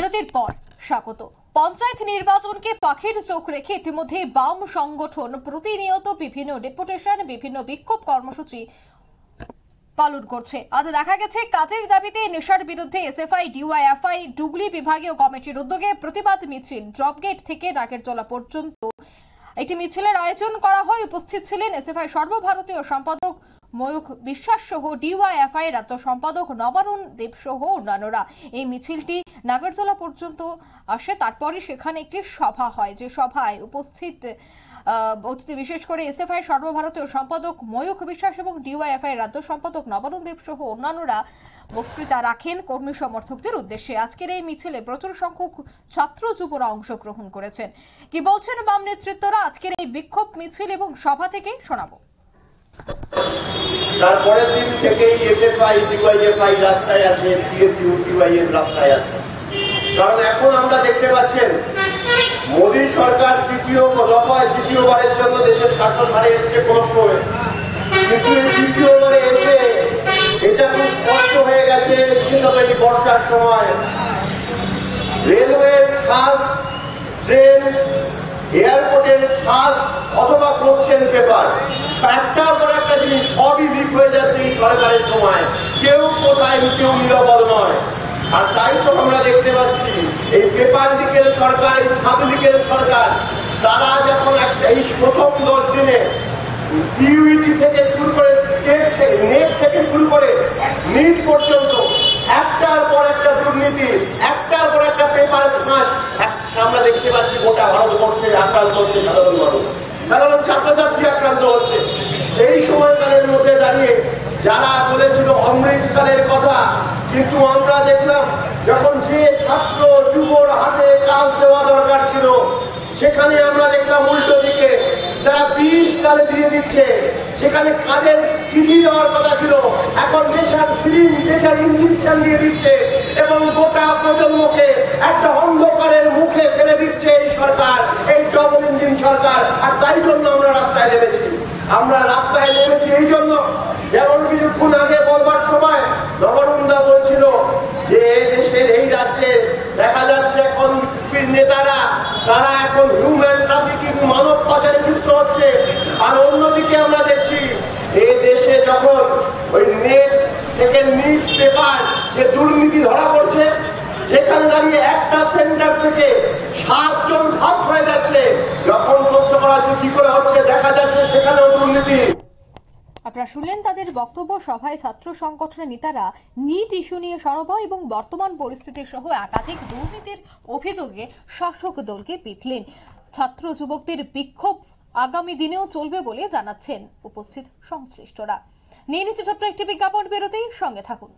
বিরতির পর স্বাগত। পঞ্চায়েত নির্বাচনকে পাখির চোখ রেখে ইতিমধ্যে বাম সংগঠন প্রতিনিয়ত বিভিন্ন ডেপুটেশন, বিভিন্ন বিক্ষোভ কর্মসূচি পালন করছে। আজ দেখা গেছে কাজের দাবিতে নেশার বিরুদ্ধে এসএফআই, ডিওয়াইএফআই ডুগলি বিভাগীয় কমিটির উদ্যোগে প্রতিবাদ মিছিল ড্রপগেট থেকে নাগেরজলা পর্যন্ত একটি মিছিলের আয়োজন করা হয়। উপস্থিত ছিলেন এসএফআই সর্বভারতীয় সম্পাদক ময়ূখ বিশ্বাস সহ ডিওয়াইএফআই রাজ্য সম্পাদক নবারুণ দেব সহ অন্যান্যরা। এই মিছিলটি নাগেরজলা পর্যন্ত আসে, তারপরে সেখানে একটি সভা হয়, যে সভায় উপস্থিত অতিথি বিশেষ করে এসএফআই সর্বভারতীয় সম্পাদক ময়ূখ বিশ্বাস এবং ডিওয়াইএফআই রাজ্য সম্পাদক নবারুণ দেব সহ অন্যান্যরা বক্তৃতা রাখেন কর্মী সমর্থকদের উদ্দেশ্যে। আজকের এই মিছিলে প্রচুর সংখ্যক ছাত্র যুবরা অংশগ্রহণ করেছেন। কি বলছেন বাম নেতৃত্বরা আজকের এই বিক্ষোভ মিছিল এবং সভা থেকে শোনাবো। তারপরের দিন থেকেই এসএফআই, ডিওয়াইএফআই রাস্তায় আছে, টিএসইউ, টিওয়াইএম রাস্তায় আছে। কারণ এখন আমরা দেখতে পাচ্ছেন মোদী সরকার দ্বিতীয়বারের জন্য দেশের শাসনভারে এসছে কোন ক্রমে, কিন্তু এই দ্বিতীয়বারে এসে এটা খুব স্পষ্ট হয়ে গেছে, বিশেষত এই বর্ষার সময় রেলওয়ের ছাদ, ট্রেন, এয়ারপোর্টের ছাদ অথবা কোশ্চেন পেপার, একটার পর একটা জিনিস সবই লিক হয়ে যাচ্ছে এই সরকারের সময়। কেউ কোথায় কেউ নিরাপদ নয়। আর তাই তো আমরা দেখতে পাচ্ছি এই পেপার লিকের সরকার, এই ছাদ লিকের সরকার, তারা যখন এই প্রথম 10 দিনে ডিউইটি থেকে শুরু করে নেট থেকে শুরু করে নিট পর্যন্ত একটার পর একটা দুর্নীতি, একটার পর একটা পেপার ফাঁস আমরা দেখতে পাচ্ছি। গোটা ভারতবর্ষে আক্রান্ত হচ্ছে সাধারণ ছাত্রছাত্রী আক্রান্ত হচ্ছে। এই সময়কালের মধ্যে দাঁড়িয়ে যারা বলেছিল অমৃতকালের কথা, কিন্তু আমরা দেখলাম যখন যে ছাত্র যুবর হাতে কাজ দেওয়া দরকার ছিল, সেখানে আমরা দেখলাম উল্টো দিকে যারা 20 কালে দিয়ে দিচ্ছে, সেখানে কাজের চিঠি দেওয়ার কথা ছিল, এখন নেশার ফিল্ম, নেশার ইঞ্জেকশন দিয়ে দিচ্ছে এবং গোটা প্রজন্মকে একটা অন্ধকারের মুখে ফেলে দিচ্ছে এই সরকার, এই ডবল ইঞ্জিন সরকার। আর তাই জন্য আমরা রাস্তায় নেমেছি এই জন্য, যেমন কিছুক্ষণ আগে বলবার সময় নবরুণদা বলছিল যে দেশের এই রাজ্যে দেখা যাচ্ছে এখন নেতারা তারা এখন হিউম্যান ট্রাফিকিং, মানব পাচারে যুক্ত হচ্ছে। আর অন্যদিকে আমরা দেখছি এই দেশে যখন ওই নেট থেকে নিট পেপার যে দুর্নীতি ধরা পড়ছে, সেখানে দাঁড়িয়ে একটা সেন্টার থেকে 7 জন ভাগ হয়ে যাচ্ছে। যখন তথ্য করা হচ্ছে কি করে হচ্ছে, দেখা যাচ্ছে সেখানেও দুর্নীতি। আপনারা শুনলেন তাদের বক্তব্য। সভায় ছাত্র সংগঠনের নেতারা নিট ইস্যু নিয়ে সরব এবং বর্তমান পরিস্থিতি সহ একাধিক দুর্নীতির অভিযোগে শাসক দলকে পিটলেন। ছাত্র যুবকদের বিক্ষোভ আগামী দিনেও চলবে বলে জানাচ্ছেন উপস্থিত সংশ্লিষ্টরা। নিয়ে নিচ্ছে ছোট্ট একটি বিজ্ঞাপন বিরতি, সঙ্গে থাকুন।